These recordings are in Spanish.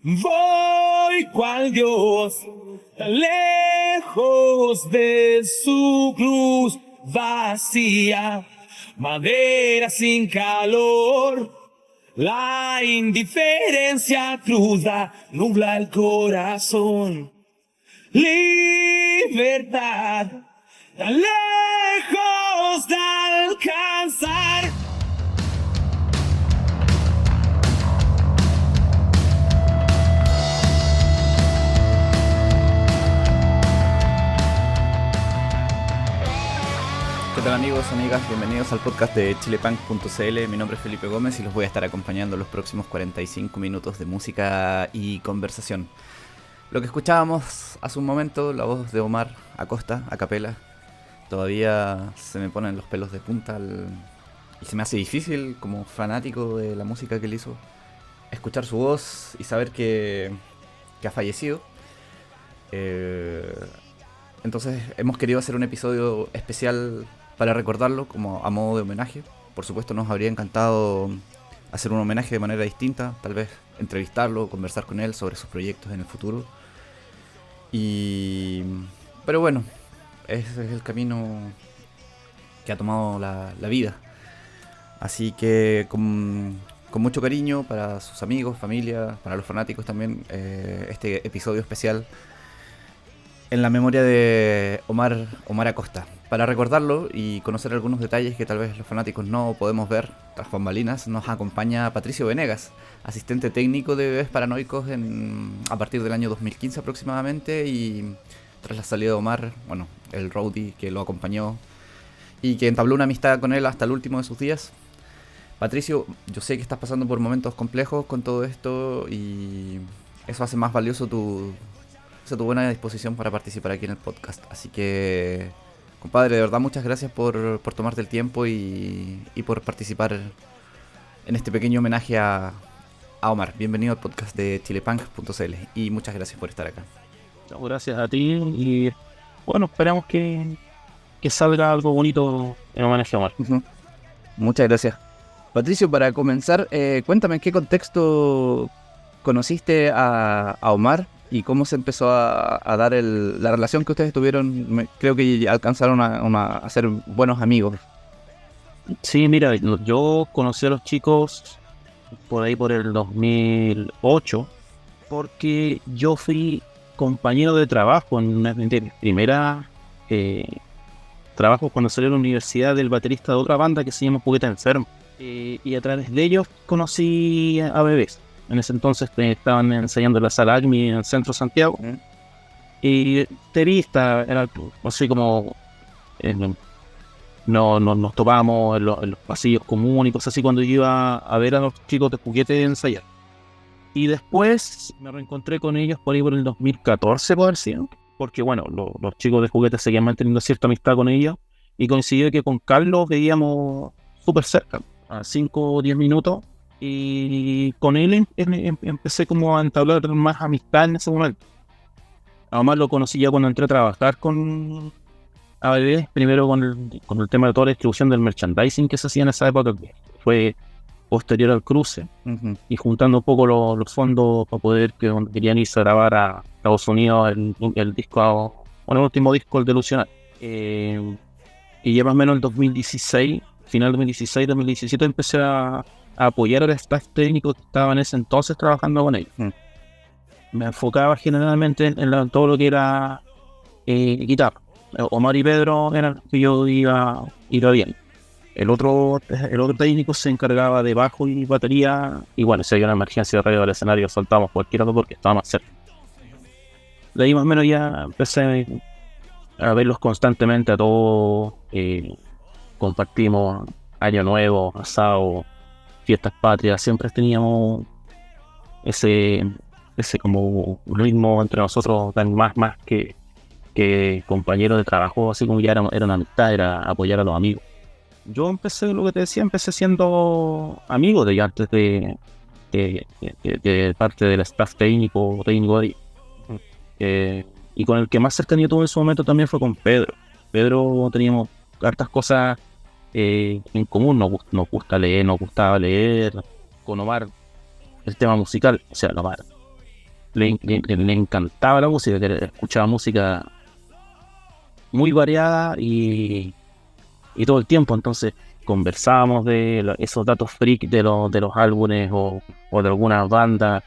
Voy cual Dios, tan lejos de su cruz vacía, madera sin calor. La indiferencia cruda nubla el corazón. Libertad, tan lejos de alcanzar. ¿Qué tal amigos, amigas? Bienvenidos al podcast de chilepunk.cl. Mi nombre es Felipe Gómez y los voy a estar acompañando los próximos 45 minutos de música y conversación. Lo que escuchábamos hace un momento, la voz de Omar Acosta, a capela. Todavía se me ponen los pelos de punta y se me hace difícil, como fanático de la música que él hizo, escuchar su voz y saber que ha fallecido. Entonces hemos querido hacer un episodio especial para recordarlo, como a modo de homenaje. Por supuesto nos habría encantado hacer un homenaje de manera distinta, tal vez entrevistarlo, conversar con él sobre sus proyectos en el futuro. Pero bueno, ese es el camino que ha tomado la vida. Así que con mucho cariño para sus amigos, familia, para los fanáticos también, este episodio especial en la memoria de Omar Acosta. Para recordarlo y conocer algunos detalles que tal vez los fanáticos no podemos ver tras bambalinas, nos acompaña Patricio Venegas, asistente técnico de Bebés Paranoicos a partir del año 2015 aproximadamente, y tras la salida de Omar, bueno, el roadie que lo acompañó y que entabló una amistad con él hasta el último de sus días. Patricio, yo sé que estás pasando por momentos complejos con todo esto y eso hace más valioso tu buena disposición para participar aquí en el podcast. Así que, compadre, de verdad muchas gracias por tomarte el tiempo y por participar en este pequeño homenaje a Omar. Bienvenido al podcast de chilepunk.cl y muchas gracias por estar acá. Gracias a ti y bueno, esperamos que salga algo bonito en homenaje a Omar. Muchas gracias. Patricio, para comenzar, cuéntame en qué contexto conociste a Omar y cómo se empezó a dar la relación que ustedes tuvieron. Creo que alcanzaron a ser buenos amigos. Sí, mira, yo conocí a los chicos por ahí por el 2008 porque yo fui compañero de trabajo en una de mis primeras trabajos cuando salí de la universidad, del baterista de otra banda que se llama Juguete Enfermo. Y a través de ellos conocí a Bebés. En ese entonces estaban ensayando en la sala ACMI en el centro de Santiago. Y te vi, era así como nos topábamos en los pasillos comunes y cosas así cuando yo iba a ver a los chicos de Juguete ensayar. Y después me reencontré con ellos por ahí por el 2014, por decir, ¿no? Porque bueno, los chicos de Juguete seguían manteniendo cierta amistad con ellos. Y coincidió que con Carlos veíamos súper cerca, a 5 o 10 minutos. Y con él empecé como a entablar más amistad en ese momento. Además lo conocí ya cuando entré a trabajar con ABB, primero con el tema de toda la distribución del merchandising que se hacía en esa época, que fue posterior al cruce. Y juntando un poco los fondos para poder que cuando querían irse a grabar a Estados Unidos el disco, el último disco, el Delusional. Y ya más o menos en 2016, final de 2016-2017 empecé a apoyar al staff técnico que estaba en ese entonces trabajando con ellos. Me enfocaba generalmente en todo lo que era guitarra. Omar y Pedro eran los que yo iba bien. El otro técnico se encargaba de bajo y batería, y bueno, si había una emergencia de radio del escenario soltábamos cualquier otro porque estaba más cerca. De ahí más o menos ya empecé a verlos constantemente a todos. Compartimos Año Nuevo, asado, fiestas patrias, siempre teníamos ese como ritmo entre nosotros, tan más que compañeros de trabajo, así como ya era una amistad, era apoyar a los amigos. Yo empecé, lo que te decía, empecé siendo amigo de ellos antes de parte del staff técnico de ellos. Y con el que más cercanía tuve en su momento también fue con Pedro. Pedro teníamos hartas cosas en común, nos gusta leer, nos gustaba leer. Con Omar, el tema musical, o sea, Omar le encantaba la música, que escuchaba música muy variada y todo el tiempo. Entonces conversábamos de esos datos freak de los álbumes o de algunas bandas.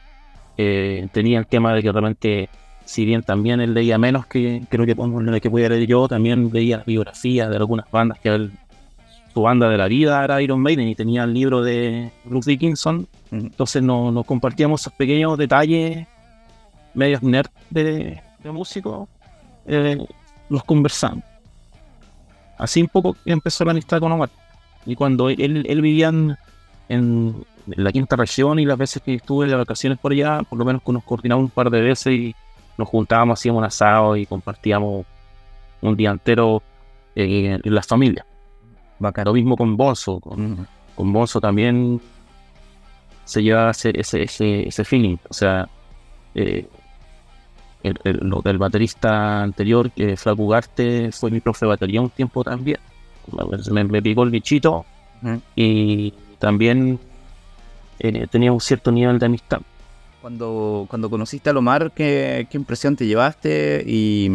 Tenía el tema de que realmente, si bien también él leía menos que creo que podía leer yo, también leía biografías de algunas bandas, que su banda de la vida era Iron Maiden y tenía el libro de Bruce Dickinson. Entonces nos compartíamos esos pequeños detalles medios nerd de músicos, los conversamos. Así un poco empezó la amistad con Omar. Y cuando él vivía en la quinta región, y las veces que estuve de vacaciones por allá, por lo menos nos coordinamos un par de veces y nos juntábamos, hacíamos un asado y compartíamos un día entero en la familia. Bacán. Lo mismo con Bonzo. Con Bonzo también se llevaba ese feeling. O sea, el baterista anterior, Flaco Ugarte, fue mi profe de batería un tiempo también. Me picó el bichito y también tenía un cierto nivel de amistad. Cuando conociste a Omar, ¿qué impresión te llevaste y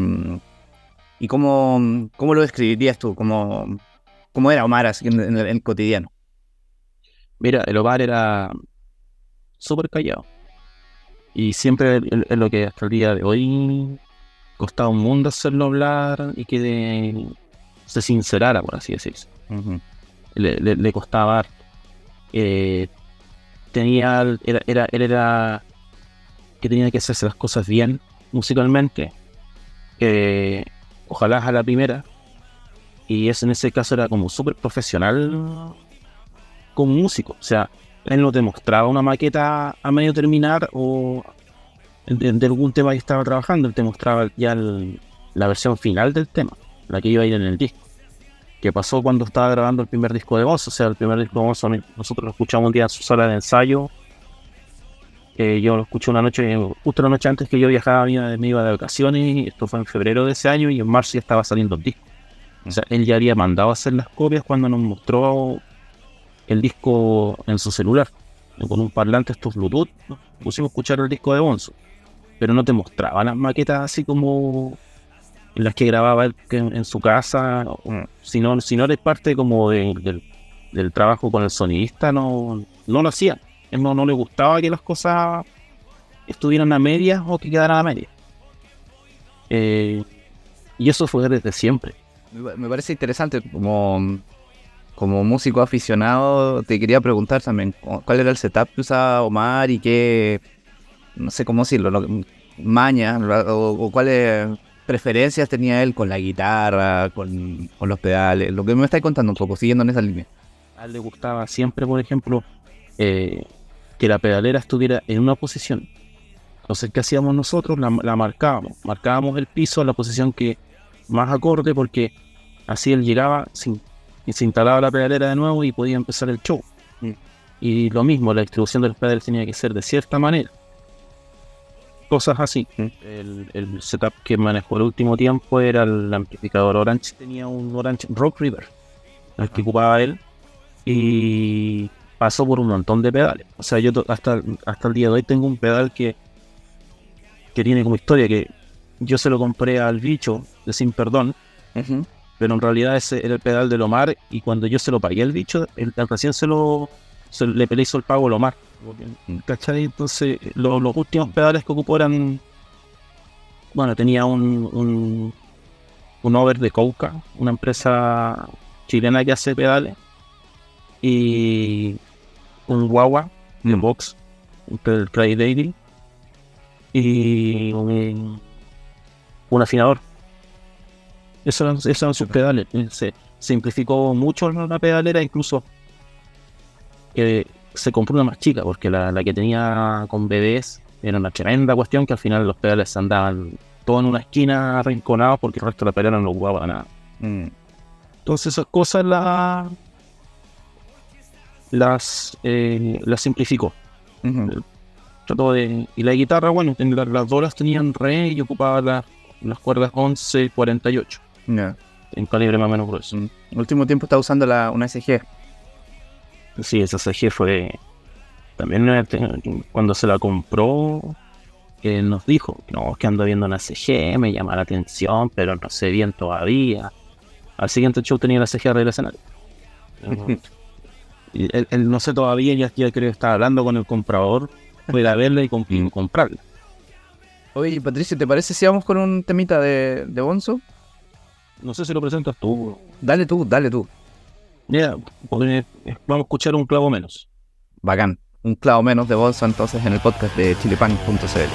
cómo lo describirías tú? ¿Cómo era Omar así en el cotidiano? Mira, el Omar era súper callado y siempre es lo que hasta el día de hoy costaba un mundo hacerlo hablar y que se sincerara, por así decirse. Le costaba harto. Él era que tenía que hacerse las cosas bien musicalmente, ojalá a la primera, y en ese caso era como súper profesional como músico. O sea, él no te mostraba una maqueta a medio terminar o de algún tema que estaba trabajando, él te mostraba ya la versión final del tema, la que iba a ir en el disco. Que pasó cuando estaba grabando el primer disco de Bonzo. O sea, el primer disco de Bonzo nosotros lo escuchamos un día en su sala de ensayo. Yo lo escuché una noche, justo la noche antes que yo viajaba, me iba de vacaciones, y esto fue en febrero de ese año, y en marzo ya estaba saliendo el disco. O sea, él ya había mandado a hacer las copias cuando nos mostró el disco en su celular, con un parlante estos Bluetooth, ¿no? Pusimos a escuchar el disco de Bonzo, pero no te mostraba las maquetas así como en las que grababa él en su casa, si no eres parte como del trabajo con el sonidista, no lo hacía. Él no le gustaba que las cosas estuvieran a medias o que quedaran a medias. Y eso fue desde siempre. Me parece interesante, como músico aficionado, te quería preguntar también, ¿cuál era el setup que usaba Omar y qué, no sé cómo decirlo, mañas o cuáles preferencias tenía él con la guitarra, con los pedales? Lo que me estáis contando un poco, siguiendo en esa línea. A él le gustaba siempre, por ejemplo, que la pedalera estuviera en una posición. Entonces, ¿qué hacíamos nosotros? La marcábamos el piso a la posición que más acorde, porque así él llegaba y se instalaba la pedalera de nuevo y podía empezar el show. Y lo mismo, la distribución de los pedales tenía que ser de cierta manera. Cosas así. El setup que manejó el último tiempo era el amplificador Orange. Tenía un Orange Rock River, el que ocupaba él, y pasó por un montón de pedales. O sea, yo hasta el día de hoy tengo un pedal que tiene como historia que yo se lo compré al bicho de Sin Perdón, pero en realidad ese era el pedal de Omar, y cuando yo se lo pagué al bicho, recién le hizo el pago a Omar. ¿Cachai? Entonces los últimos pedales que ocupó eran, bueno, tenía un over de Cauca, una empresa chilena que hace pedales, y un Wawa de Box, el Cry Daily, y un afinador. Esos eran sus pedales. Se simplificó mucho la pedalera, incluso se compró una más chica, porque la que tenía con bebés era una tremenda cuestión, que al final los pedales se andaban todos en una esquina arrinconados porque el resto de la pedalera no ocupaba nada. Entonces esas cosas las simplificó. Trató y la guitarra, bueno, las doras tenían re y ocupaba las cuerdas 11 y 48. En calibre más o menos grueso. El último tiempo está usando una SG. Sí, esa SG fue también cuando se la compró. que nos dijo, no, es que ando viendo una CG, me llama la atención, pero no sé bien todavía. Al siguiente show tenía la CG arriba del escenario. Y él no sé todavía, ya creo que está hablando con el comprador, fue ir a verla y comprarla. Oye, Patricio, ¿te parece si vamos con un temita de Bonzo? No sé si lo presentas tú. Dale tú. Mira, vamos a escuchar un clavo menos. Bacán. Un clavo menos de Bonzo entonces en el podcast de chilepunk.cl.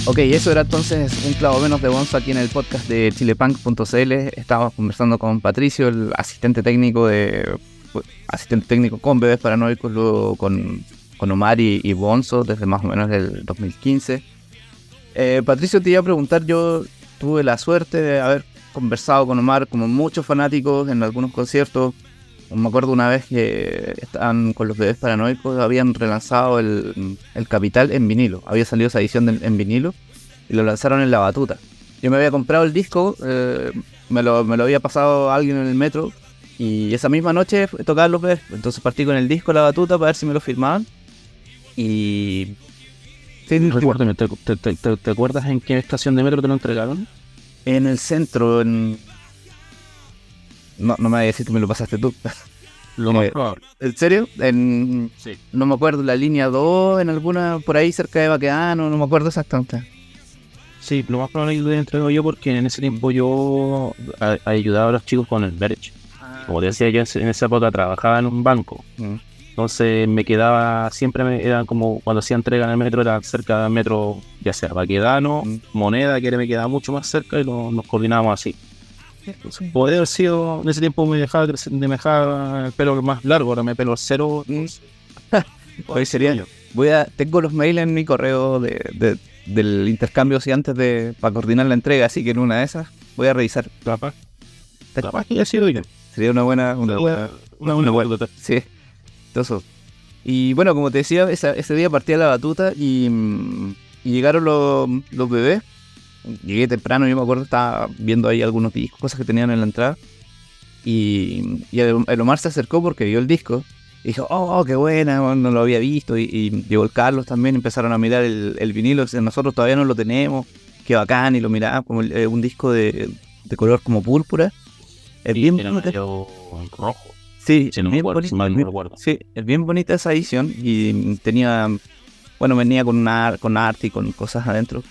Ok, eso era entonces un clavo menos de Bonzo aquí en el podcast de chilepunk.cl. Estábamos conversando con Patricio, el asistente técnico con Bebés Paranoicos, luego con Omar y Bonzo desde más o menos el 2015. Patricio, te iba a preguntar, yo tuve la suerte de haber conversado con Omar como muchos fanáticos en algunos conciertos. Me acuerdo una vez que estaban con los Bebés Paranoicos, habían relanzado el Capital en vinilo. Había salido esa edición en vinilo y lo lanzaron en La Batuta. Yo me había comprado el disco, me lo había pasado a alguien en el metro y esa misma noche tocaban los Bebés. Entonces partí con el disco La Batuta para ver si me lo firmaban. Y... Sí, recuérdame, ¿te acuerdas en qué estación de metro te lo entregaron? En el centro, No me voy a decir que me lo pasaste tú. Lo más probable. ¿En serio? Sí. No me acuerdo, la línea 2, en alguna, por ahí cerca de Baquedano, no me acuerdo exactamente. Sí, lo más probable es que lo haya entregado yo porque en ese tiempo yo ayudaba a los chicos con el merch. Como te decía, yo en esa época trabajaba en un banco. Mm. Entonces me quedaba, era como cuando hacía entrega en el metro, era cerca del metro, ya sea Baquedano, Moneda, que me quedaba mucho más cerca y nos coordinábamos así. Entonces, podría haber sido, en ese tiempo me dejaba el pelo más largo, ahora me pelo cero. Hoy sería yo. Tengo los mails en mi correo del intercambio así antes para coordinar la entrega, así que en una de esas voy a revisar. Capaz que haya sido yo. Sería una buena. Sí, entonces. Y bueno, como te decía, ese día partía la batuta y llegaron los bebés. Llegué temprano, yo me acuerdo, estaba viendo ahí algunos discos, cosas que tenían en la entrada. Y el Omar se acercó porque vio el disco. Y dijo, oh, qué buena, no lo había visto. Y llegó el Carlos también, empezaron a mirar el vinilo. Nosotros todavía no lo tenemos, qué bacán. Y lo mirábamos como un disco de color como púrpura. Es bien bonito. Rojo. Sí, Si no me acuerdo, si mal no recuerdo. Sí, es bien bonita esa edición. Y venía con arte y con cosas adentro.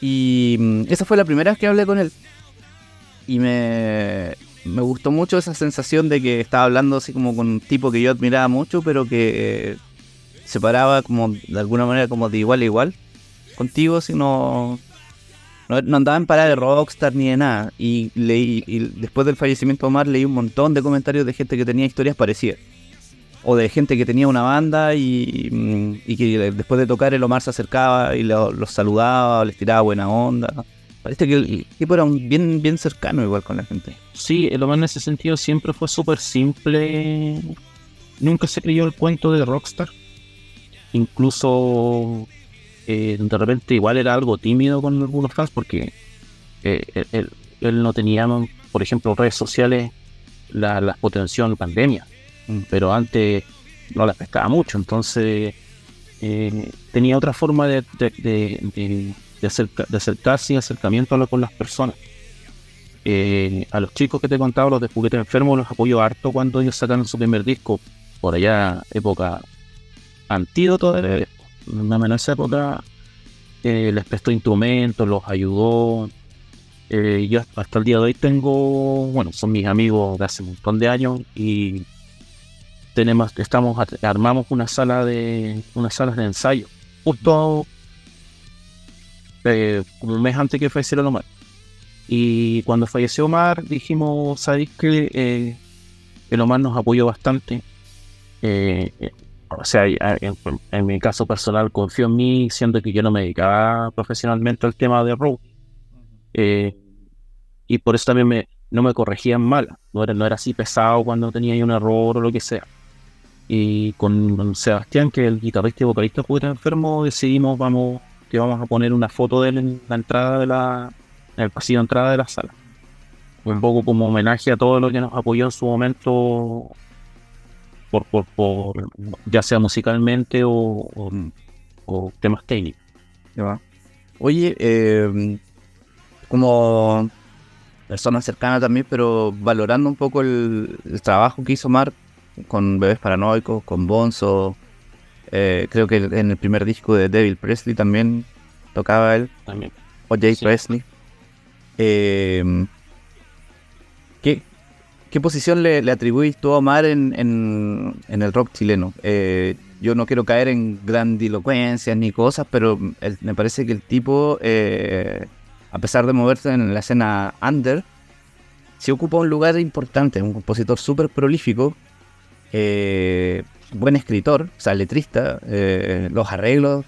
Y esa fue la primera vez que hablé con él. Y me gustó mucho esa sensación de que estaba hablando así como con un tipo que yo admiraba mucho, pero que se paraba como de alguna manera como de igual a igual contigo, si no andaba en parada de rockstar ni de nada. Y después del fallecimiento de Omar leí un montón de comentarios de gente que tenía historias parecidas. O de gente que tenía una banda y que después de tocar el Omar se acercaba y los saludaba, les tiraba buena onda. Parece que el tipo era bien, bien cercano igual con la gente. Sí, el Omar en ese sentido siempre fue súper simple. Nunca se creyó el cuento de rockstar. Incluso de repente igual era algo tímido con algunos fans porque él no tenía, por ejemplo, redes sociales las potenció en pandemia. Pero antes no las pescaba mucho, entonces tenía otra forma de acercarse y acercamiento con las personas. A los chicos que te contaba, los de Juguete Enfermo, los apoyo harto cuando ellos sacaron su primer disco, por allá, época Antídoto, más o menos esa época, les prestó instrumentos, los ayudó. Yo hasta el día de hoy son mis amigos de hace un montón de años y armamos unas salas de ensayo justo como un mes antes que falleciera Omar. Y cuando falleció Omar dijimos, ¿sabéis qué? El Omar nos apoyó bastante. En mi caso personal confió en mí, siendo que yo no me dedicaba profesionalmente al tema de rock. Y por eso también no me corregían mal, no era así pesado cuando tenía un error o lo que sea. Y con Sebastián, que es el guitarrista y vocalista de Juguete Enfermo, decidimos que vamos a poner una foto de él en la entrada en el pasillo de entrada de la sala. Un poco como homenaje a todo lo que nos apoyó en su momento, por ya sea musicalmente o temas técnicos. Oye, como persona cercana también, pero valorando un poco el trabajo que hizo Omar con Bebés Paranoicos, con Bonzo, creo que en el primer disco de Devil Presley también tocaba él, También. o Jay Sí. Presley. ¿Qué posición le atribuís tú a Omar en el rock chileno? Yo no quiero caer en grandilocuencias ni cosas, pero me parece que el tipo, a pesar de moverse en la escena under, se ocupa un lugar importante, un compositor súper prolífico, buen escritor, o sea, letrista, los arreglos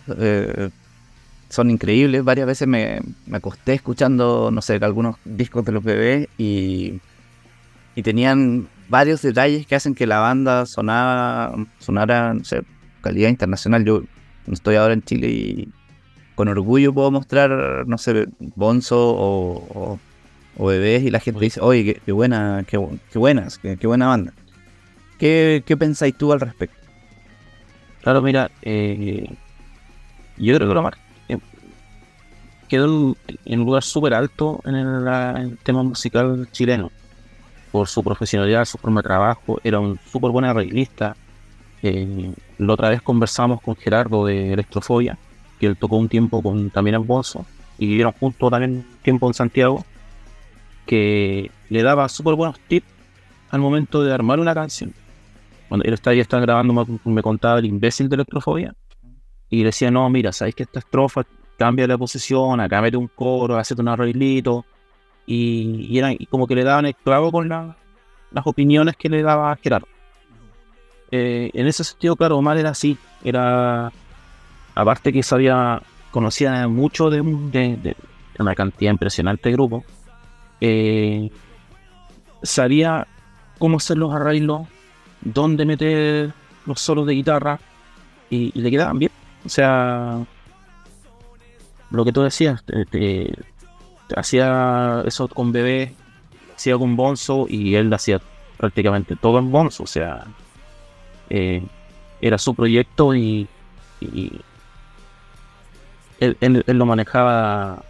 son increíbles. Varias veces me acosté escuchando, no sé, algunos discos de los bebés y tenían varios detalles que hacen que la banda sonara, no sé, calidad internacional. Yo estoy ahora en Chile y con orgullo puedo mostrar, no sé, Bonzo o Bebés y la gente dice, oye, qué buena banda. ¿Qué pensáis tú al respecto? Claro, mira, yo creo que Omar quedó en un lugar súper alto en el tema musical chileno. Por su profesionalidad, su forma de trabajo, era un súper buen arreglista. La otra vez conversamos con Gerardo de Electrofobia, que él tocó un tiempo también en Bonzo, y vivieron juntos también un tiempo en Santiago, que le daba súper buenos tips al momento de armar una canción. Cuando él estaba grabando, me contaba el imbécil de Electrofobia, y le decía, no, mira, sabes que esta estrofa, cambia la posición, acá mete un coro, hazte un arreglito, y como que le daban el clavo con las opiniones que le daba Gerardo. En ese sentido, claro, Omar era así, aparte que conocía mucho de una cantidad impresionante de grupos, sabía cómo hacer los arreglos, dónde meter los solos de guitarra, y le quedaban bien. O sea, lo que tú decías, hacía eso con Bebé, hacía con Bonzo, y él hacía prácticamente todo en Bonzo. O sea, era su proyecto, y él lo manejaba,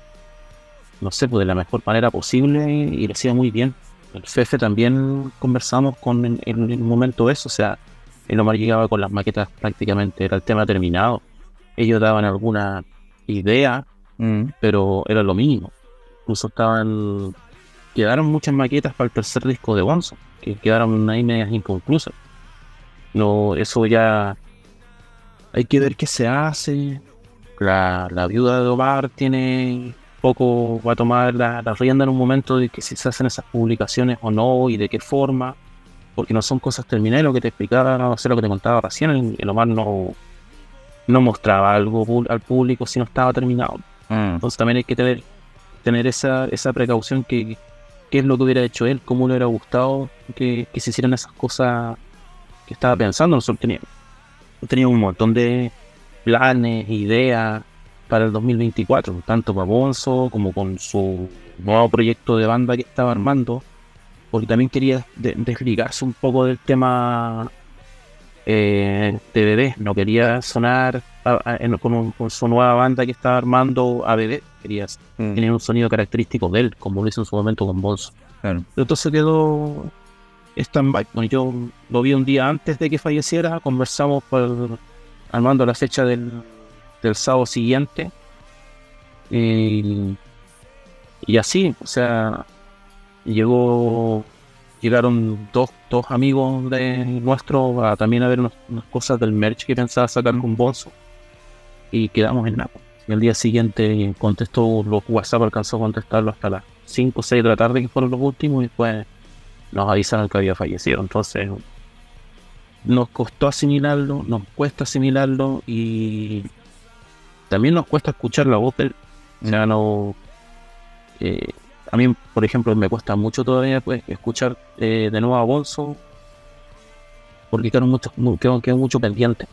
no sé, pues de la mejor manera posible, y lo hacía muy bien. El Fefe también conversamos en un momento eso, o sea, el Omar llegaba con las maquetas prácticamente, era el tema terminado. Ellos daban alguna idea, pero era lo mínimo. Incluso quedaron muchas maquetas para el tercer disco de Bonzo, que quedaron ahí medias inconclusas. No, eso ya hay que ver qué se hace. La viuda de Omar va a tomar la rienda en un momento de que si se hacen esas publicaciones o no, y de qué forma, porque no son cosas terminadas. Lo que te explicaba, no sé, lo que te contaba recién, el Omar no mostraba algo al público si no estaba terminado. Entonces también hay que tener esa precaución, que qué es lo que hubiera hecho él, cómo le hubiera gustado que se hicieran esas cosas que estaba pensando. Nosotros teníamos un montón de planes, ideas para el 2024, tanto para Bonzo como con su nuevo proyecto de banda que estaba armando, porque también quería desligarse un poco del tema de Bebé. No quería sonar con su nueva banda que estaba armando a Bebé, quería tener un sonido característico de él, como lo hizo en su momento con Bonzo. Claro. Entonces quedó stand-by. Bueno, yo lo vi un día antes de que falleciera, conversamos armando la fecha del sábado siguiente, y así, o sea, llegaron dos amigos nuestros también a ver unas cosas del merch que pensaba sacar con Bonzo, y quedamos en nada. Y al día siguiente contestó los WhatsApp, alcanzó a contestarlo hasta las 5 o 6 de la tarde, que fueron los últimos, y después nos avisaron que había fallecido. Entonces nos costó asimilarlo, nos cuesta asimilarlo, y también nos cuesta escuchar la voz de él. O sea, no, a mí, por ejemplo, me cuesta mucho todavía, pues, escuchar de nuevo a Bonzo, porque quedó mucho pendiente.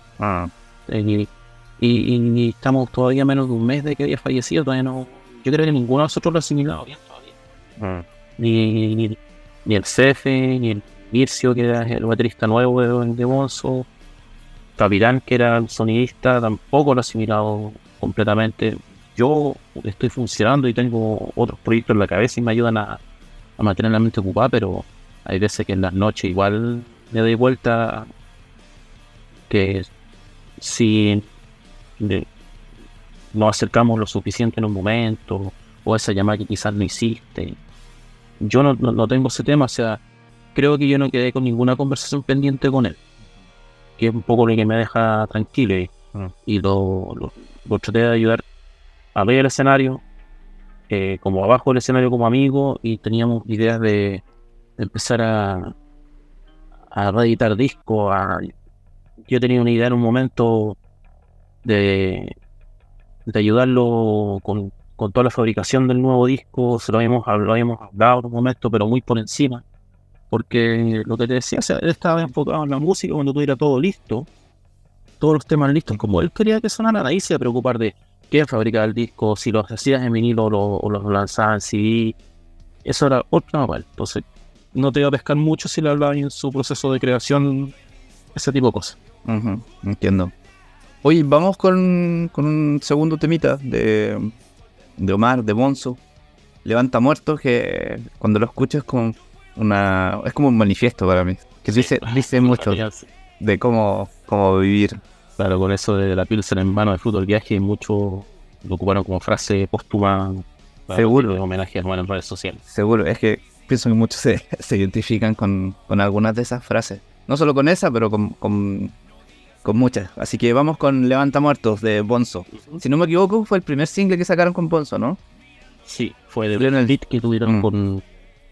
Y estamos todavía menos de un mes de que había fallecido. Todavía no, yo creo que ninguno de nosotros lo ha asimilado bien todavía. Ni el Cefe, ni el Mircio, que era el baterista nuevo de Bonzo, Capitán, que era el sonidista, tampoco lo ha asimilado completamente. Yo estoy funcionando y tengo otros proyectos en la cabeza y me ayudan a mantener la mente ocupada, pero hay veces que en las noches igual me doy vuelta, que si nos acercamos lo suficiente en un momento, o esa llamada que quizás no hiciste. Yo no tengo ese tema. O sea, creo que yo no quedé con ninguna conversación pendiente con él, que es un poco lo que me deja tranquilo, y lo traté de ayudar a ver el escenario, como abajo del escenario como amigo, y teníamos ideas de empezar a reeditar discos. Yo tenía una idea en un momento de ayudarlo con toda la fabricación del nuevo disco. Lo habíamos hablado en un momento, pero muy por encima, porque lo que te decía, o sea, él estaba enfocado en la música. Cuando tuviera todo listo, todos los temas listos, como él quería que sonaran, ahí se iba a preocupar de quién fabricaba el disco, si los hacías en vinilo o los lanzaban en CD. Eso era otro normal. Entonces no te iba a pescar mucho si le hablabas en su proceso de creación, ese tipo de cosas. Entiendo. Oye, vamos con un segundo temita de Omar, de Bonzo, Levanta Muertos, que cuando lo escucho es como un manifiesto para mí, que dice mucho de cómo vivir. Claro, con eso de la pilsen en mano, de fruto del viaje, hay mucho lo ocuparon como frase póstuma para Seguro. rendirle homenaje a Omar en redes sociales. Seguro, es que pienso que muchos se identifican con algunas de esas frases. No solo con esa, pero con muchas. Así que vamos con Levanta Muertos de Bonzo. Si no me equivoco, fue el primer single que sacaron con Bonzo, ¿no? Sí, fue de Lionel. un beat que tuvieron con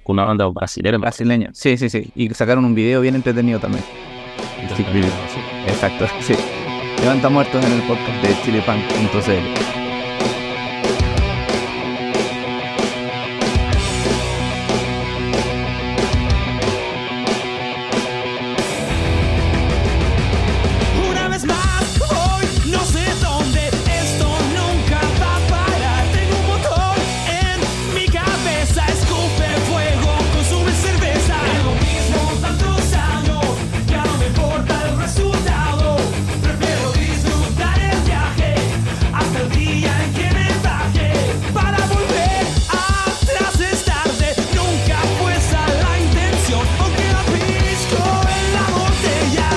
una banda brasileña. Brasileño. Sí. Y sacaron un video bien entretenido también. Sí, exacto, sí. Levanta Muertos en el podcast de chilepunk.cl. Una vez más, hoy no sé dónde, esto nunca va a parar. Tengo un motor en mi cabeza, escupe fuego, consume cerveza. Es lo mismo tantos años, ya no me importa el resultado. Prefiero disfrutar el viaje hasta el día en que me baje. Para volver atrás es tarde, nunca fue esa la intención. Aunque la pisco en la botella,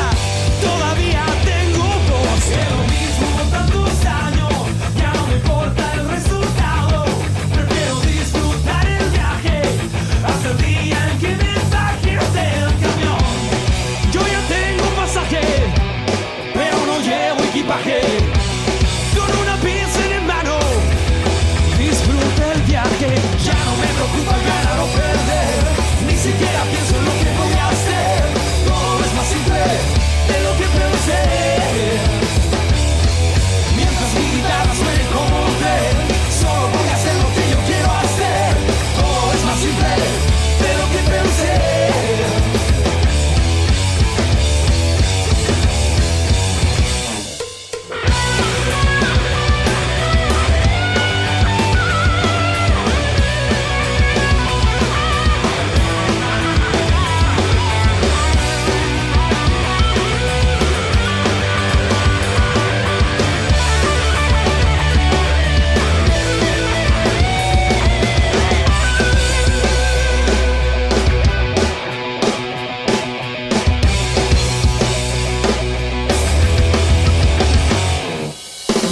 todavía tengo voz. Es lo mismo tantos años, ya no me importa el resultado. Prefiero disfrutar el viaje hasta el día en que me baje del camión. Yo ya tengo pasaje, pero no llevo equipaje. Con una pinza en mano, disfruta el viaje. Ya no me preocupa ganar o perder, ni siquiera pienso en lo que voy a hacer. Todo es más simple de lo que pensé. Mientras mi guitarra suene como un tren, solo voy a hacer lo que yo quiero hacer. Todo es más simple de lo que pensé.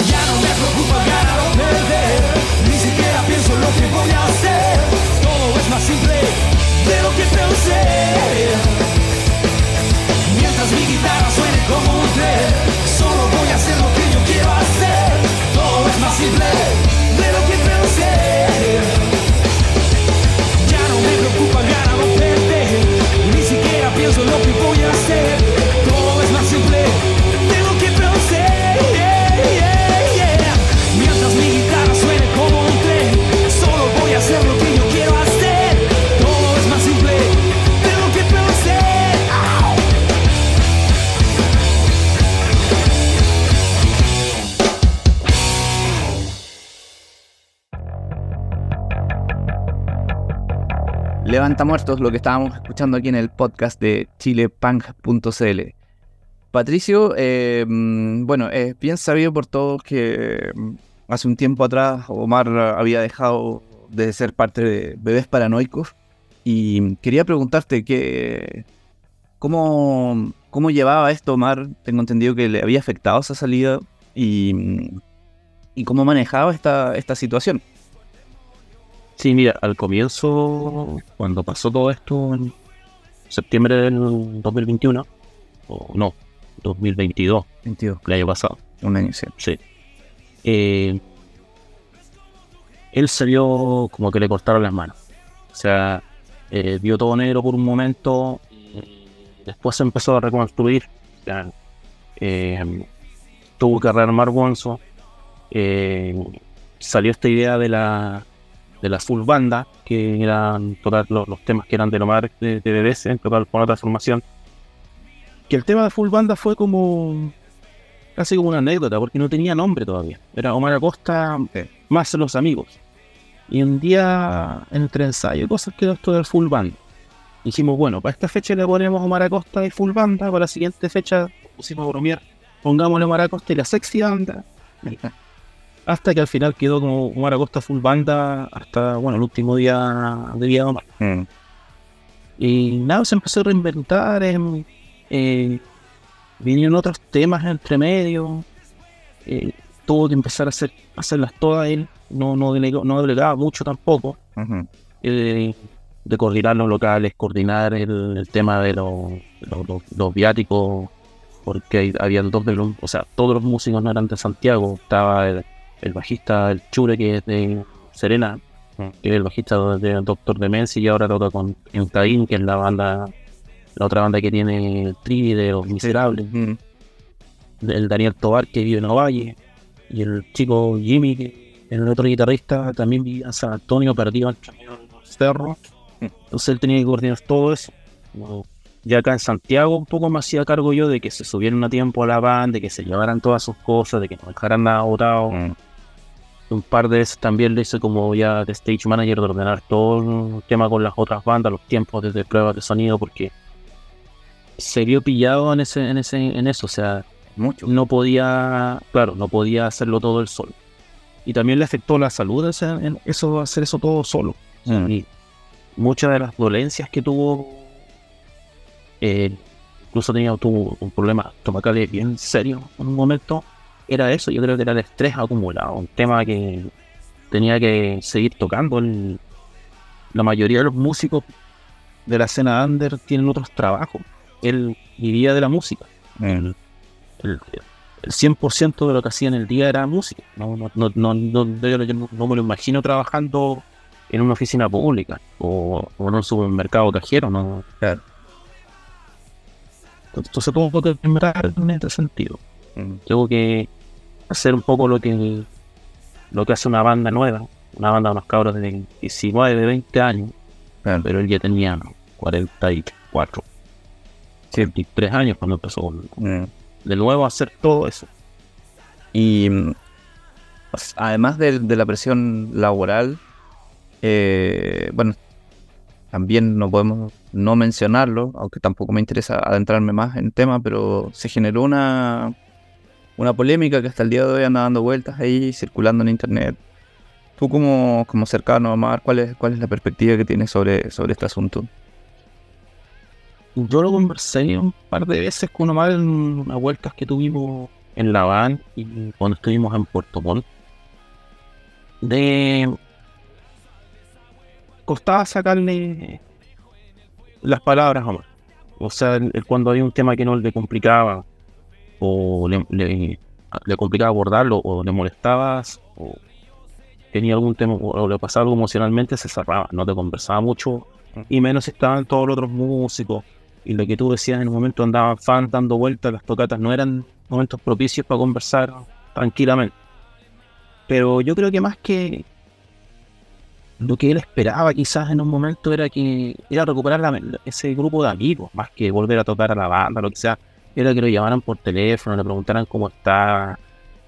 Ya no me preocupa ganar o perder, ni siquiera pienso en lo que voy a hacer. Todo es más simple de lo que pensé. Mientras mi guitarra suene como un tren, solo voy a hacer lo que yo quiero hacer. Todo es más simple de lo que pensé. Ya no me preocupa ganar o perder, ni siquiera pienso en lo que voy a hacer. Todo es más simple de lo que pensé. Mientras mi guitarra suene como un tren, solo voy a hacer lo que yo quiero hacer. Todo es más simple de lo que pensé. ¡Au! Levanta Muertos, lo que estábamos escuchando aquí en el podcast de chilepunk.cl. Patricio, bueno, es bien sabido por todos que hace un tiempo atrás Omar había dejado de ser parte de Bebés Paranoicos y quería preguntarte cómo llevaba esto Omar. Tengo entendido que le había afectado esa salida y cómo manejaba esta situación. Sí, mira, al comienzo, cuando pasó todo esto en septiembre del 2021, o no, 2022, 22, el año pasado, un año, sí. sí. Él salió como que le cortaron las manos. O sea, vio todo negro por un momento y después se empezó a reconstruir. O sea, tuvo que rearmar Bonzo. Salió esta idea de la full banda, que eran tocar los temas que eran de Omar de Bebés, tocar con otra formación. Que el tema de full banda fue como casi como una anécdota, porque no tenía nombre todavía. Era Omar Acosta más los amigos. Y un día, entre ensayo y cosas, quedó esto del full band. Dijimos, bueno, para esta fecha le ponemos Omar Acosta y full banda, para la siguiente fecha pusimos a bromear, pongámosle Omar Acosta y la sexy banda. Hasta que al final quedó como Omar Acosta full banda hasta, bueno, el último día de vida de Omar. Y nada, se empezó a reinventar, vinieron otros temas entre medio. tuvo que empezar a hacerlas todas él, no delegaba mucho tampoco, Ujú. de coordinar los locales, coordinar el tema de los viáticos, porque habían o sea, todos los músicos no eran de Santiago, estaba el bajista, el Chure, que es de Serena, que es el bajista de Doctor Demencia, y ahora toca con Caín, que es la otra banda que tiene el Trini de Los Miserables, Ujú. el Daniel Tobar, que vive en Ovalle, y el chico Jimmy, que es el otro guitarrista, también vivía en San Antonio, perdido entre medio de los cerros. Entonces él tenía que coordinar todo eso. No. Ya acá en Santiago un poco me hacía cargo yo de que se subieran a tiempo a la van, de que se llevaran todas sus cosas, de que no dejaran nada botado. Un par de veces también le hice como ya de stage manager, de ordenar todo el tema con las otras bandas, los tiempos desde pruebas de sonido, porque se vio pillado en eso, o sea, Mucho. no podía hacerlo todo él solo. Y también le afectó la salud en eso, hacer eso todo solo. Y muchas de las dolencias que tuvo, incluso tuvo un problema estomacal bien serio en un momento, era eso. Yo creo que era el estrés acumulado, un tema que tenía que seguir tocando. La mayoría de los músicos de la escena under tienen otros trabajos. Él vivía de la música. El 100% de lo que hacía en el día era música. Yo no me lo imagino trabajando en una oficina pública o en un supermercado cajero, ¿no? Claro. Entonces tengo que mejorar en este sentido. Tengo que hacer un poco lo que hace una banda nueva, una banda de unos cabros de 19, de 20 años, Claro. pero él ya tenía 44, 43 años cuando empezó de nuevo a hacer todo eso. Y además de la presión laboral, bueno, también no podemos no mencionarlo, aunque tampoco me interesa adentrarme más en el tema, pero se generó una polémica que hasta el día de hoy anda dando vueltas ahí, circulando en internet. Tú como cercano a Omar, ¿cuál es la perspectiva que tienes sobre este asunto? Yo lo conversé un par de veces con Omar en unas vueltas que tuvimos en La Habana y cuando estuvimos en Puerto Montt. Costaba sacarle las palabras a Omar. O sea, cuando había un tema que no le complicaba o le complicaba abordarlo o le molestabas o tenía algún tema o le pasaba algo emocionalmente, se cerraba, no te conversaba mucho, y menos estaban todos los otros músicos. Y lo que tú decías, en un momento andaban fans dando vueltas, las tocatas no eran momentos propicios para conversar tranquilamente. Pero yo creo que más que lo que él esperaba quizás en un momento era recuperar ese grupo de amigos, más que volver a tocar a la banda, lo que sea, era que lo llamaran por teléfono, le preguntaran cómo estaba,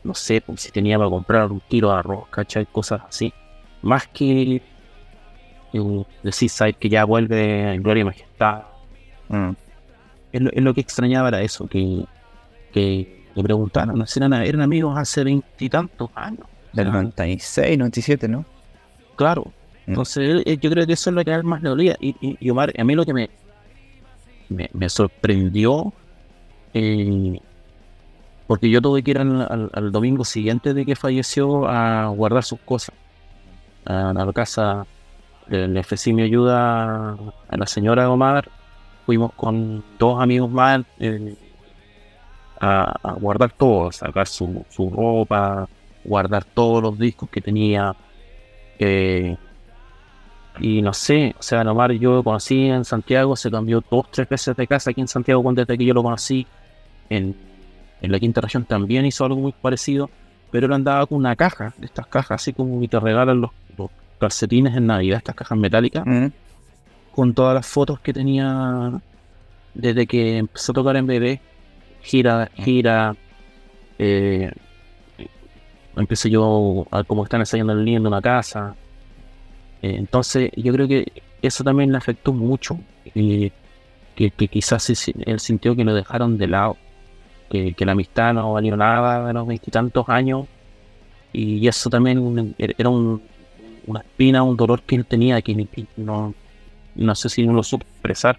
no sé, pues, si tenía para comprar un kilo de arroz, ¿cachai? Cosas así. Más que decir, ¿sabes? Que ya vuelve en gloria y majestad. Es lo que extrañaba, era eso, que le preguntaran, eran amigos hace 20 y tantos años. Del 96, 97, ¿no? Claro. Entonces yo creo que eso es lo que a él más le dolía. Y Omar, a mí lo que me sorprendió, porque yo tuve que ir al domingo siguiente de que falleció a guardar sus cosas a la casa. Le ofrecí mi ayuda a la señora de Omar. Fuimos con 2 amigos más a guardar todo, a sacar su ropa, guardar todos los discos que tenía. Y no sé, o sea, Omar yo lo conocí en Santiago, se cambió 2-3 veces de casa aquí en Santiago desde que yo lo conocí. En la quinta región también hizo algo muy parecido, pero él andaba con una caja, de estas cajas así como que te regalan los calcetines en Navidad, estas cajas metálicas, con todas las fotos que tenía desde que empezó a tocar en Bebé, gira, empecé yo a cómo están ensayando el niño en una casa. Entonces yo creo que eso también le afectó mucho, que quizás él sintió que lo dejaron de lado, que la amistad no valió nada de los 20 y tantos años, y eso también era una espina, un dolor que él tenía, que no sé si no lo supo expresar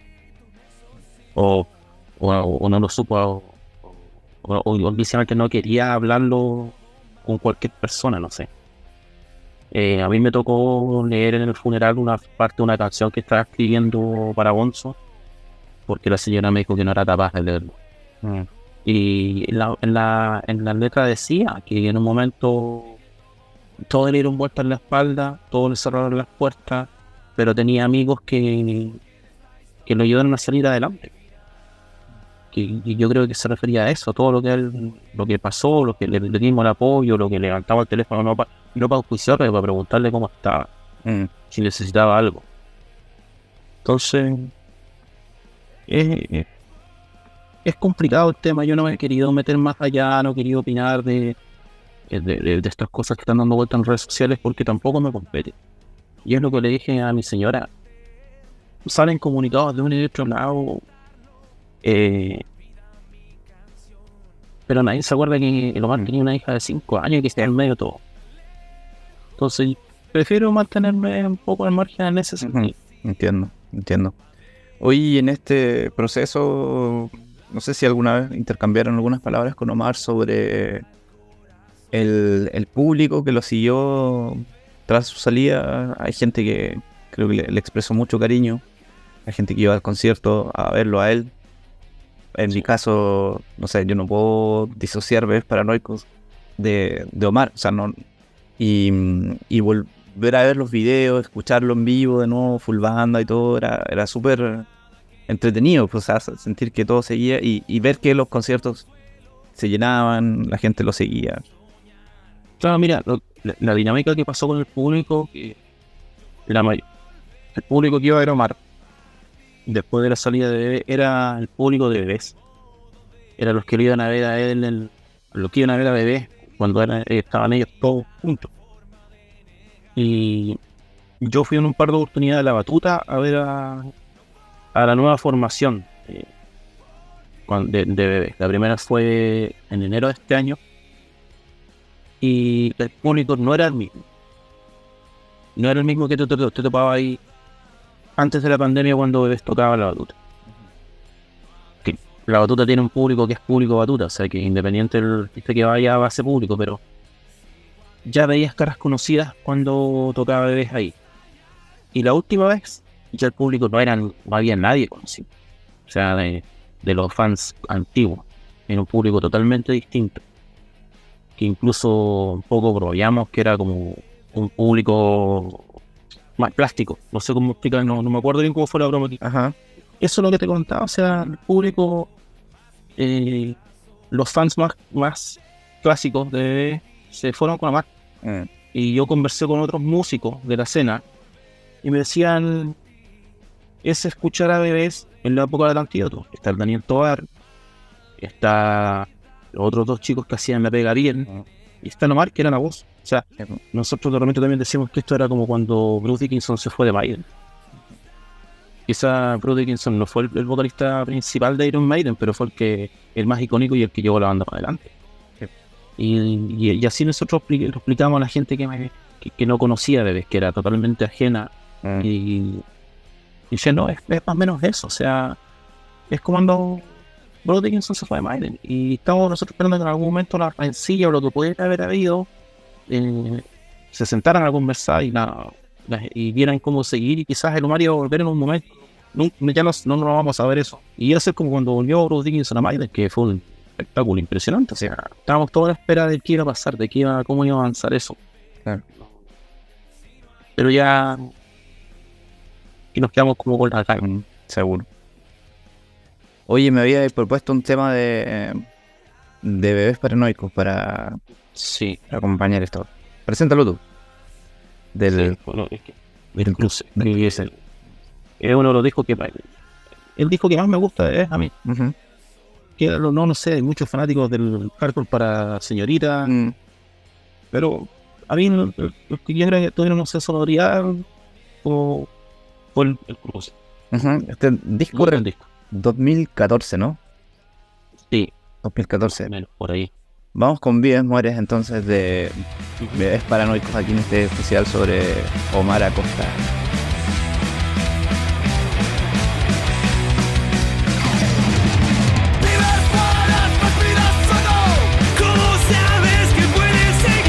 o no lo supo o simplemente no quería hablarlo con cualquier persona, no sé. A mí me tocó leer en el funeral una parte de una canción que estaba escribiendo para Bonzo, porque la señora me dijo que no era capaz de leerlo. Y en la letra decía que en un momento todos le dieron vueltas en la espalda, todos le cerraron las puertas, pero tenía amigos que lo ayudaron a salir adelante. Y yo creo que se refería a eso, todo lo que pasó, lo que le dimos el apoyo, lo que levantaba el teléfono, no para auspiciarle, para preguntarle cómo estaba, si necesitaba algo. Entonces, es complicado el tema. Yo no me he querido meter más allá, no he querido opinar de estas cosas que están dando vueltas en redes sociales porque tampoco me compete. Y es lo que le dije a mi señora. Salen comunicados de un y de otro lado, pero nadie se acuerda que el Omar tenía una hija de 5 años y que está en medio de todo. Entonces prefiero mantenerme un poco al margen en ese sentido. Entiendo. Hoy en este proceso, no sé si alguna vez intercambiaron algunas palabras con Omar sobre el público que lo siguió tras su salida. Hay gente que creo que le expresó mucho cariño. Hay gente que iba al concierto a verlo a él. En mi caso, no sé, yo no puedo disociar Bebés Paranoicos de Omar. O sea, no. Y volver a ver los videos, escucharlo en vivo de nuevo, full banda y todo, era súper entretenido. Pues, o sea, sentir que todo seguía y ver que los conciertos se llenaban, la gente lo seguía. Claro, mira, la dinámica que pasó con el público, que el público que iba a ver a Omar después de la salida de Bebé era el público de Bebés. Eran los que lo iban a ver a él, los que iban a ver a Bebé cuando estaban ellos todos juntos. Y yo fui en un par de oportunidades a La Batuta a ver a la nueva formación de Bebé. La primera fue en enero de este año y el público no era el mismo. No era el mismo que te topaba ahí antes de la pandemia cuando Bebés tocaba La Batuta. Que La Batuta tiene un público que es público Batuta, o sea que independiente del artista que vaya va a ser público, pero ya veías caras conocidas cuando tocaba Bebés ahí. Y la última vez ya el público no había nadie conocido, o sea, de los fans antiguos. Era un público totalmente distinto, que incluso un poco bromeamos que era como un público más plástico, no sé cómo explicar, no me acuerdo bien cómo fue la broma aquí. Ajá. Eso es lo que te contaba, o sea, el público, los fans más clásicos de Bebé se fueron con Omar. Y yo conversé con otros músicos de la escena y me decían, es escuchar a Bebés en la época del Antídoto. Está el Daniel Tovar, está los otros 2 chicos que hacían La Pega Bien, y está Omar, que era la voz. O sea, nosotros de repente también decimos que esto era como cuando Bruce Dickinson se fue de Maiden. Quizá Bruce Dickinson no fue el vocalista principal de Iron Maiden, pero fue el más icónico y el que llevó la banda para adelante. Y así nosotros lo explicamos a la gente que no conocía a Bebés, que era totalmente ajena. Y dice, no, es más o menos eso. O sea, es como cuando Bruce Dickinson se fue de Maiden. Y estamos nosotros esperando que en algún momento la rencilla o lo que pudiera haber habido se sentaran a conversar y vieran cómo seguir. Y quizás el Omar iba a volver en un momento. Ya no vamos a ver eso. Y eso es como cuando volvió Bruce Dickinson a Maiden, que fue un espectáculo impresionante. O sea, estábamos todos a la espera de qué iba a pasar, cómo iba a avanzar eso. Claro. Pero ya y nos quedamos como con la cara. Seguro. Oye, me había propuesto un tema de Bebés Paranoicos para acompañar esto. Preséntalo tú. Sí, bueno, es que el cruce. Es uno de los discos que el disco que más me gusta es a mí. Uh-huh. Que no sé, hay muchos fanáticos del hardcore para señorita, pero a mí lo que yo creo que todavía no sé sonoridad o fue el cruce. Uh-huh. Este disco del disco 2014, ¿no? Sí, 2014. menos por ahí. Vamos con Vives Mueres entonces de Bebés Paranoicos aquí en este especial sobre Omar Acosta. ¿Cómo sabes que puedes seguir?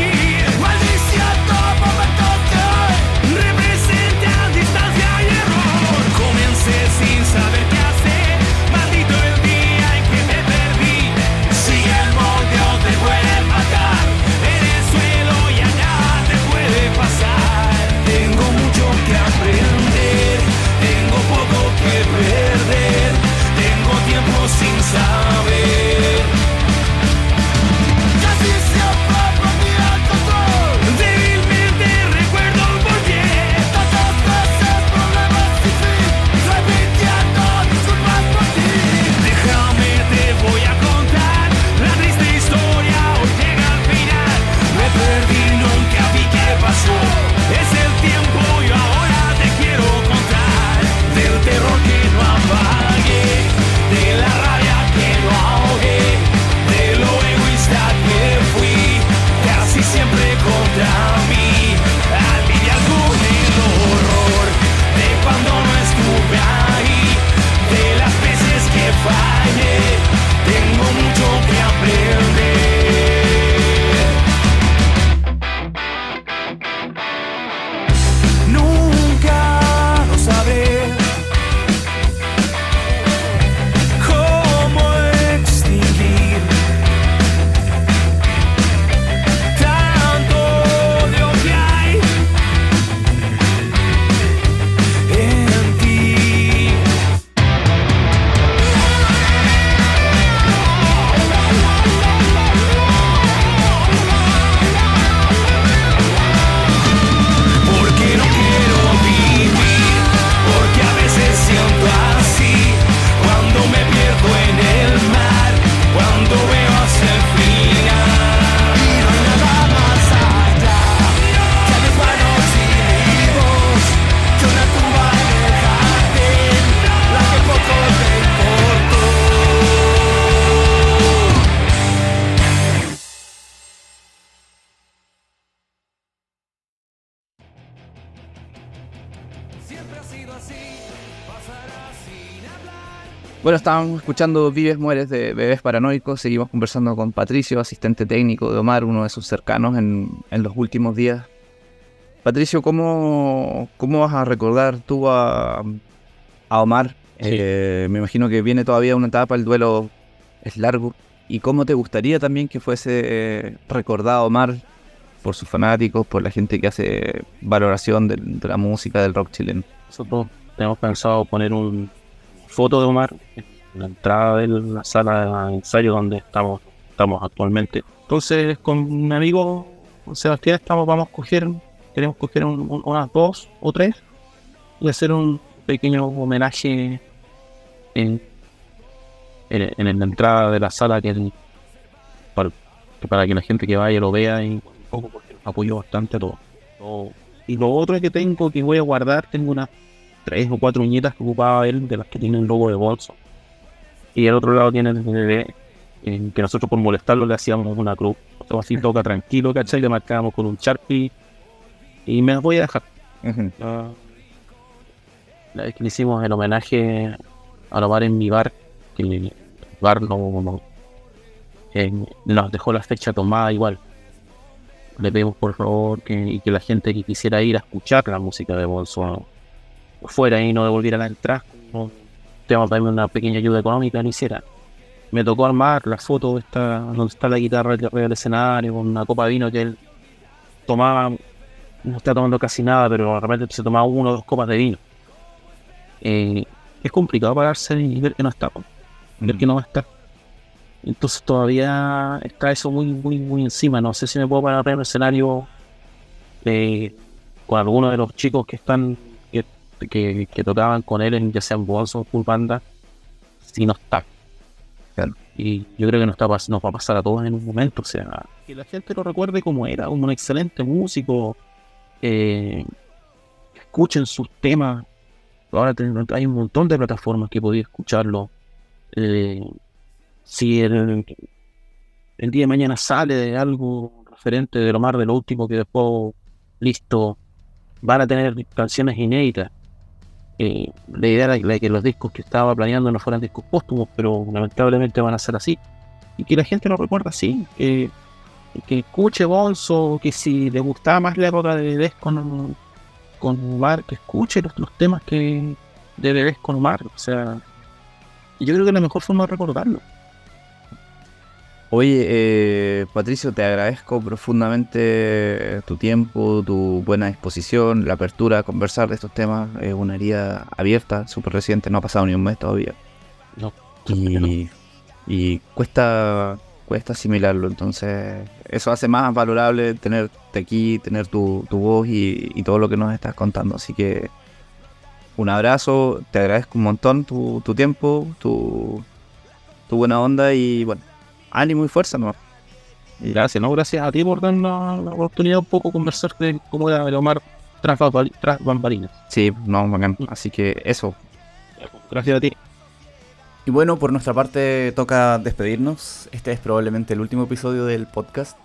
Bueno, estábamos escuchando Vives Mueres de Bebés Paranoicos. Seguimos conversando con Patricio, asistente técnico de Omar, uno de sus cercanos en los últimos días. Patricio, ¿cómo vas a recordar tú a Omar? Sí. Me imagino que viene todavía una etapa, el duelo es largo. ¿Y cómo te gustaría también que fuese recordado Omar por sus fanáticos, por la gente que hace valoración de la música del rock chileno? Nosotros tenemos pensado poner una foto de Omar en la entrada de la sala de ensayo donde estamos actualmente. Entonces, con mi amigo Sebastián queremos coger unas 2 o 3 y hacer un pequeño homenaje en la entrada de la sala para que la gente que vaya lo vea y un poco porque nos apoyó bastante a todos. Y lo otro que voy a guardar, tengo unas 3 o 4 uñitas que ocupaba él, de las que tienen logo de bolso. Y al otro lado tiene el bebé, que nosotros por molestarlo le hacíamos una cruz. Todo así, toca tranquilo, ¿cachai? Le marcábamos con un Sharpie y me las voy a dejar. Uh-huh. La vez que le hicimos el homenaje a Omar en mi bar, que el bar nos dejó la fecha tomada igual. Le pedimos por favor que la gente que quisiera ir a escuchar la música de bolso fuera y no devolviera la entrada. Tenemos también una pequeña ayuda económica, lo hiciera. Me tocó armar la foto donde está la guitarra arriba del escenario con una copa de vino que él tomaba, no está tomando casi nada, pero de repente se tomaba 1 o 2 copas de vino. Es complicado pararse y ver que no está, ver que no va a estar. Entonces todavía está eso muy, muy, muy encima. No sé si me puedo parar en el escenario con alguno de los chicos que tocaban con él, ya sea en bolso o full banda, si no está. Claro. Y yo creo que nos va a pasar a todos en un momento. O sea, que la gente lo recuerde como era, como un excelente músico. Escuchen sus temas. Ahora hay un montón de plataformas que podéis escucharlo. Si el día de mañana sale de algo referente de Omar, de lo último que dejó listo, van a tener canciones inéditas. La idea era que los discos que estaba planeando no fueran discos póstumos, pero lamentablemente van a ser así. Y que la gente lo recuerda así, que escuche Bonzo, que si le gustaba más la época de Bebés con Omar, que escuche los temas de Bebés con Omar. O sea, yo creo que es la mejor forma de recordarlo. Oye, Patricio, te agradezco profundamente tu tiempo, tu buena disposición, la apertura a conversar de estos temas. Es una herida abierta, súper reciente, no ha pasado ni un mes todavía. No. Y cuesta asimilarlo, entonces eso hace más valorable tenerte aquí, tener tu voz y todo lo que nos estás contando. Así que un abrazo, te agradezco un montón tu tiempo, tu buena onda y bueno, ánimo y fuerza, ¿no? Gracias a ti por darnos la oportunidad un poco de conversar de cómo era el Omar tras bambalinas. Sí, no, bacán. Así que eso. Gracias a ti. Y bueno, por nuestra parte toca despedirnos. Este es probablemente el último episodio del podcast.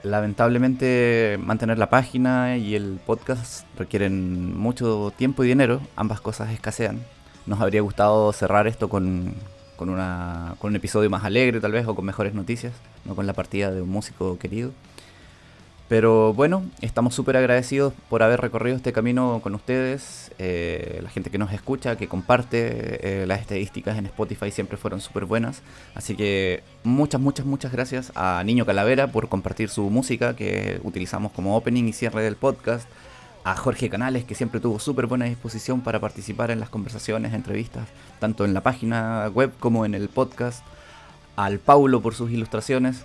Lamentablemente mantener la página y el podcast requieren mucho tiempo y dinero. Ambas cosas escasean. Nos habría gustado cerrar esto con un episodio más alegre tal vez, o con mejores noticias, no con la partida de un músico querido. Pero bueno, estamos súper agradecidos por haber recorrido este camino con ustedes. La gente que nos escucha, que comparte, las estadísticas en Spotify siempre fueron súper buenas. Así que muchas gracias a Niño Calavera por compartir su música que utilizamos como opening y cierre del podcast. A Jorge Canales, que siempre tuvo súper buena disposición para participar en las conversaciones, entrevistas, tanto en la página web como en el podcast. Al Paulo por sus ilustraciones.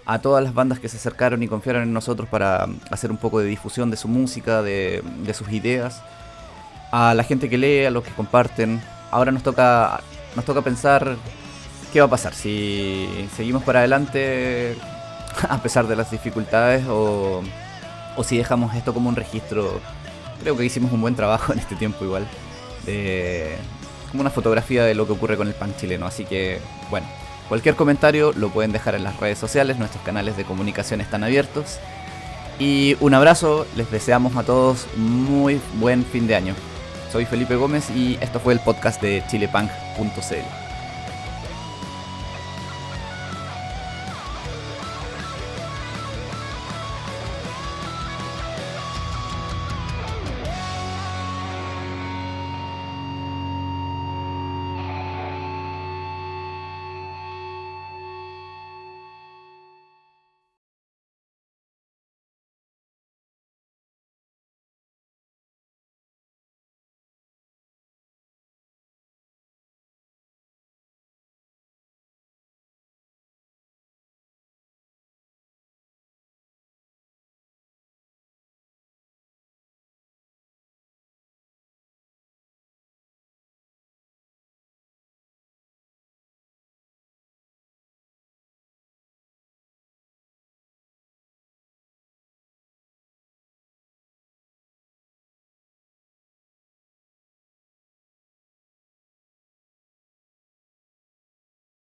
A todas las bandas que se acercaron y confiaron en nosotros para hacer un poco de difusión de su música, de sus ideas. A la gente que lee, a los que comparten. Ahora nos toca pensar qué va a pasar, si seguimos para adelante a pesar de las dificultades o si dejamos esto como un registro. Creo que hicimos un buen trabajo en este tiempo igual, como una fotografía de lo que ocurre con el punk chileno. Así que bueno, cualquier comentario lo pueden dejar en las redes sociales, nuestros canales de comunicación están abiertos. Y un abrazo, les deseamos a todos muy buen fin de año. Soy Felipe Gómez y esto fue el podcast de chilepunk.cl.